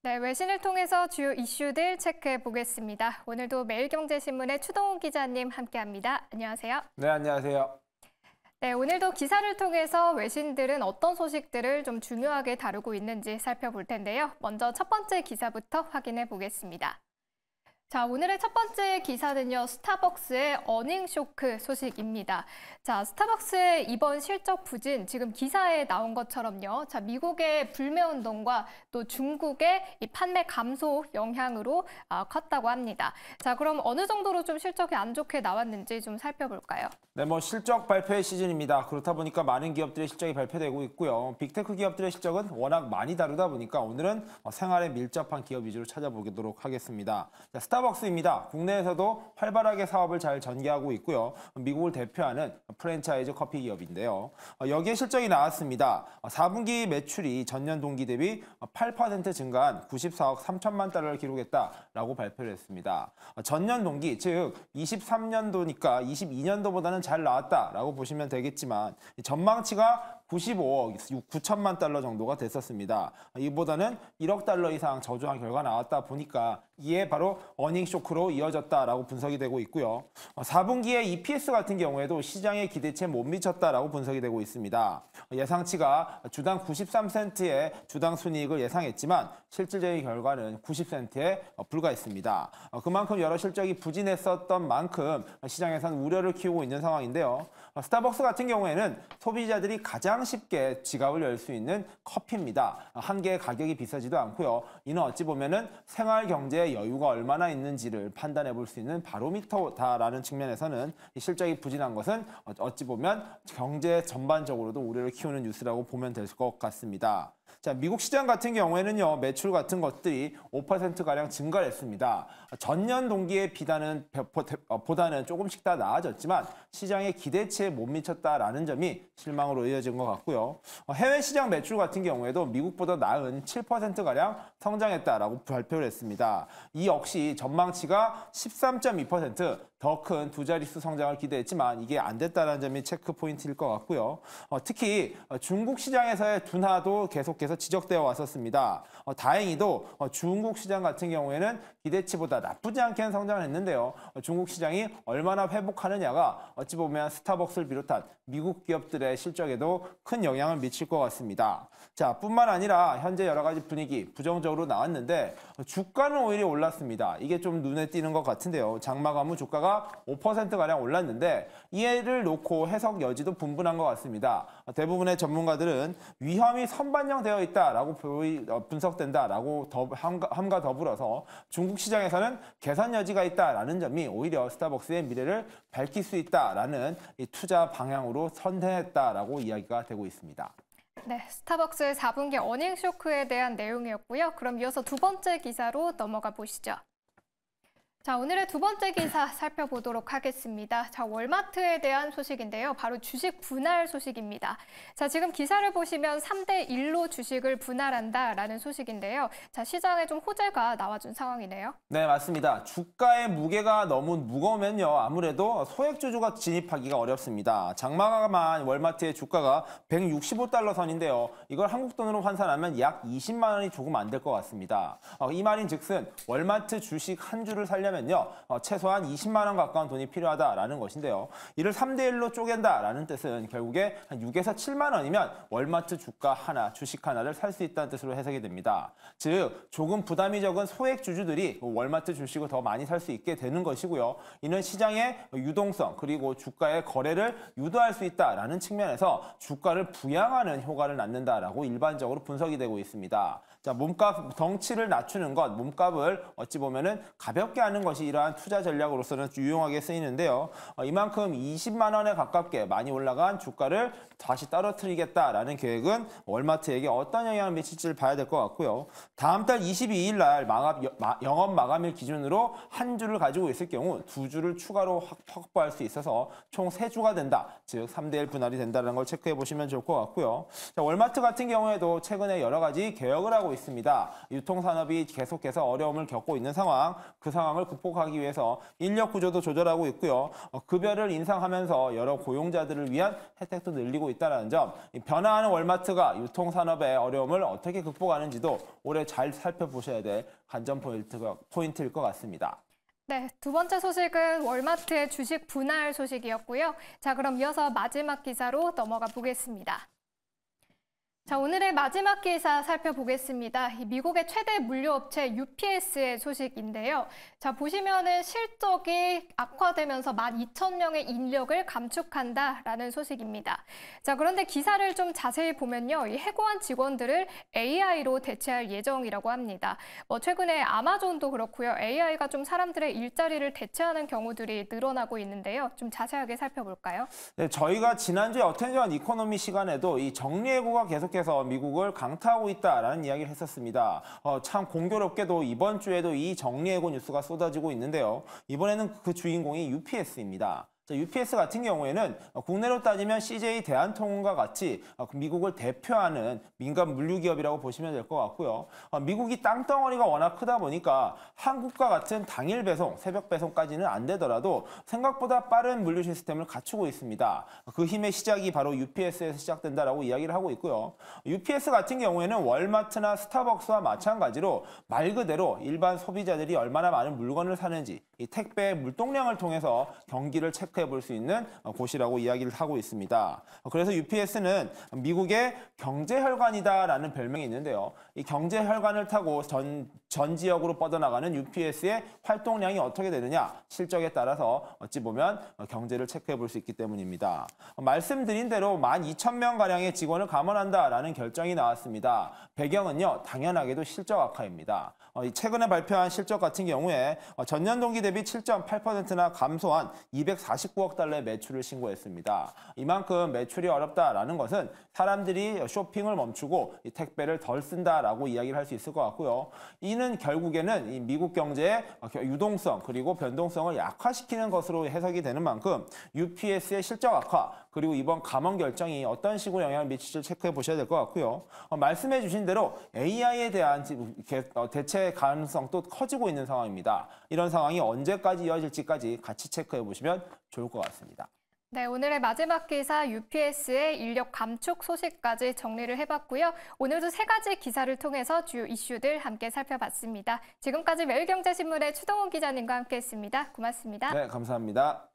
네, 외신을 통해서 주요 이슈들 체크해 보겠습니다. 오늘도 매일경제신문의 추동훈 기자님 함께합니다. 안녕하세요. 네, 안녕하세요. 네, 오늘도 기사를 통해서 외신들은 어떤 소식들을 좀 중요하게 다루고 있는지 살펴볼 텐데요. 먼저 첫 번째 기사부터 확인해 보겠습니다. 자, 오늘의 첫 번째 기사는요, 스타벅스의 어닝 쇼크 소식입니다. 자, 스타벅스의 이번 실적 부진, 지금 기사에 나온 것처럼요. 자, 미국의 불매 운동과 또 중국의 이 판매 감소 영향으로 컸다고 합니다. 자, 그럼 어느 정도로 좀 실적이 안 좋게 나왔는지 좀 살펴볼까요? 네, 실적 발표의 시즌입니다. 그렇다 보니까 많은 기업들의 실적이 발표되고 있고요. 빅테크 기업들의 실적은 워낙 많이 다루다 보니까 오늘은 생활에 밀접한 기업 위주로 찾아보도록 하겠습니다. 자, 스타벅스입니다. 국내에서도 활발하게 사업을 잘 전개하고 있고요. 미국을 대표하는 프랜차이즈 커피 기업인데요. 여기에 실적이 나왔습니다. 4분기 매출이 전년 동기 대비 8% 증가한 94억 3천만 달러를 기록했다라고 발표를 했습니다. 전년 동기, 즉 23년도니까 22년도보다는 잘 나왔다라고 보시면 되겠지만 전망치가 95억 9천만 달러 정도가 됐었습니다. 이보다는 1억 달러 이상 저조한 결과 나왔다 보니까 이에 바로 어닝 쇼크로 이어졌다라고 분석이 되고 있고요. 4분기의 EPS 같은 경우에도 시장의 기대치에 못 미쳤다라고 분석이 되고 있습니다. 예상치가 주당 93센트의 주당 순이익을 예상했지만 실질적인 결과는 90센트에 불과했습니다. 그만큼 여러 실적이 부진했었던 만큼 시장에서는 우려를 키우고 있는 상황인데요. 스타벅스 같은 경우에는 소비자들이 가장 쉽게 지갑을 열 수 있는 커피입니다. 한 개의 가격이 비싸지도 않고요. 이는 어찌 보면은 생활 경제에 여유가 얼마나 있는지를 판단해 볼 수 있는 바로미터다라는 측면에서는 이 실적이 부진한 것은 어찌 보면 경제 전반적으로도 우려를 키우는 뉴스라고 보면 될 것 같습니다. 자, 미국 시장 같은 경우에는요, 매출 같은 것들이 5%가량 증가를 했습니다. 전년 동기에 보다는 조금씩 다 나아졌지만 시장의 기대치에 못 미쳤다라는 점이 실망으로 이어진 것 같고요. 해외 시장 매출 같은 경우에도 미국보다 나은 7%가량 성장했다라고 발표를 했습니다. 이 역시 전망치가 13.2%, 더 큰 두 자릿수 성장을 기대했지만 이게 안 됐다는 점이 체크 포인트일 것 같고요. 특히 중국 시장에서의 둔화도 계속해서 지적되어 왔었습니다. 다행히도 중국 시장 같은 경우에는 기대치보다 나쁘지 않게 성장을 했는데요. 중국 시장이 얼마나 회복하느냐가 어찌 보면 스타벅스를 비롯한 미국 기업들의 실적에도 큰 영향을 미칠 것 같습니다. 자, 뿐만 아니라 현재 여러 가지 분위기 부정적으로 나왔는데 주가는 오히려 올랐습니다. 이게 좀 눈에 띄는 것 같은데요. 장마감 후 주가가 5%가량 올랐는데 이해를 놓고 해석 여지도 분분한 것 같습니다. 대부분의 전문가들은 위험이 선반영되어 있다라고 분석된다라고 함과 더불어서 중국 시장에서는 개선 여지가 있다라는 점이 오히려 스타벅스의 미래를 밝힐 수 있다라는 이 투자 방향으로 선택했다라고 이야기가 되고 있습니다. 네, 스타벅스의 4분기 어닝 쇼크에 대한 내용이었고요. 그럼 이어서 두 번째 기사로 넘어가 보시죠. 자, 오늘의 두 번째 기사 살펴보도록 하겠습니다. 자, 월마트에 대한 소식인데요. 바로 주식 분할 소식입니다. 자, 지금 기사를 보시면 3대1로 주식을 분할한다라는 소식인데요. 자, 시장에 좀 호재가 나와준 상황이네요. 네, 맞습니다. 주가의 무게가 너무 무거우면요. 아무래도 소액주주가 진입하기가 어렵습니다. 장마감한 월마트의 주가가 165달러 선인데요. 이걸 한국 돈으로 환산하면 약 20만 원이 조금 안 될 것 같습니다. 이 말인 즉슨 월마트 주식 한 주를 살려면 최소한 20만 원 가까운 돈이 필요하다라는 것인데요. 이를 3대1로 쪼갠다라는 뜻은 결국에 한 6에서 7만 원이면 월마트 주가 하나, 주식 하나를 살 수 있다는 뜻으로 해석이 됩니다. 즉, 조금 부담이 적은 소액 주주들이 월마트 주식을 더 많이 살 수 있게 되는 것이고요. 이는 시장의 유동성 그리고 주가의 거래를 유도할 수 있다라는 측면에서 주가를 부양하는 효과를 낳는다라고 일반적으로 분석이 되고 있습니다. 자, 몸값 덩치를 낮추는 것, 몸값을 어찌 보면은 가볍게 하는 것이 이러한 투자 전략으로서는 유용하게 쓰이는데요. 이만큼 20만 원에 가깝게 많이 올라간 주가를 다시 떨어뜨리겠다라는 계획은 월마트에게 어떤 영향을 미칠지를 봐야 될 것 같고요. 다음 달 22일 날 영업 마감일 기준으로 한 주를 가지고 있을 경우 두 주를 추가로 확보할 수 있어서 총 3주가 된다. 즉 3대1 분할이 된다는 걸 체크해 보시면 좋을 것 같고요. 자, 월마트 같은 경우에도 최근에 여러 가지 개혁을 하고 있습니다. 유통산업이 계속해서 어려움을 겪고 있는 상황, 그 상황을 극복하기 위해서 인력 구조도 조절하고 있고요. 급여를 인상하면서 여러 고용자들을 위한 혜택도 늘리고 있다는 점, 이 변화하는 월마트가 유통산업의 어려움을 어떻게 극복하는지도 올해 잘 살펴보셔야 될 관전 포인트일 것 같습니다. 네, 두 번째 소식은 월마트의 주식 분할 소식이었고요. 자, 그럼 이어서 마지막 기사로 넘어가 보겠습니다. 자, 오늘의 마지막 기사 살펴보겠습니다. 미국의 최대 물류업체 UPS의 소식인데요. 자, 보시면은 실적이 악화되면서 12,000명의 인력을 감축한다라는 소식입니다. 자, 그런데 기사를 좀 자세히 보면요. 이 해고한 직원들을 AI로 대체할 예정이라고 합니다. 최근에 아마존도 그렇고요. AI가 좀 사람들의 일자리를 대체하는 경우들이 늘어나고 있는데요. 좀 자세하게 살펴볼까요? 네, 저희가 지난주에 어텐션 이코노미 시간에도 이 정리해고가 계속해서 미국을 강타하고 있다라는 이야기를 했었습니다. 참 공교롭게도 이번 주에도 이 정리해고 뉴스가 쏟아지고 있는데요. 이번에는 그 주인공이 UPS입니다. UPS 같은 경우에는 국내로 따지면 CJ 대한통운과 같이 미국을 대표하는 민간 물류기업이라고 보시면 될 것 같고요. 미국이 땅덩어리가 워낙 크다 보니까 한국과 같은 당일 배송, 새벽 배송까지는 안 되더라도 생각보다 빠른 물류 시스템을 갖추고 있습니다. 그 힘의 시작이 바로 UPS에서 시작된다라고 이야기를 하고 있고요. UPS 같은 경우에는 월마트나 스타벅스와 마찬가지로 말 그대로 일반 소비자들이 얼마나 많은 물건을 사는지 이 택배 물동량을 통해서 경기를 체크해 볼 수 있는 곳이라고 이야기를 하고 있습니다. 그래서 UPS는 미국의 경제혈관이다라는 별명이 있는데요. 이 경제혈관을 타고 전 지역으로 뻗어나가는 UPS의 활동량이 어떻게 되느냐, 실적에 따라서 어찌 보면 경제를 체크해 볼 수 있기 때문입니다. 말씀드린 대로 12,000명가량의 직원을 감원한다라는 결정이 나왔습니다. 배경은요, 당연하게도 실적 악화입니다. 최근에 발표한 실적 같은 경우에 전년 동기 대비 7.8%나 감소한 249억 달러의 매출을 신고했습니다. 이만큼 매출이 어렵다라는 것은 사람들이 쇼핑을 멈추고 이 택배를 덜 쓴다라고 이야기를 할 수 있을 것 같고요. 이는 결국에는 이 미국 경제의 유동성 그리고 변동성을 약화시키는 것으로 해석이 되는 만큼 UPS의 실적 악화 그리고 이번 감원 결정이 어떤 식으로 영향을 미칠지 체크해 보셔야 될 것 같고요. 말씀해 주신 대로 AI에 대한 대체 가능성도 커지고 있는 상황입니다. 이런 상황이 언제까지 이어질지까지 같이 체크해 보시면 좋을 것 같습니다. 네, 오늘의 마지막 기사 UPS의 인력 감축 소식까지 정리를 해봤고요. 오늘도 세 가지 기사를 통해서 주요 이슈들 함께 살펴봤습니다. 지금까지 매일경제신문의 추동훈 기자님과 함께했습니다. 고맙습니다. 네, 감사합니다.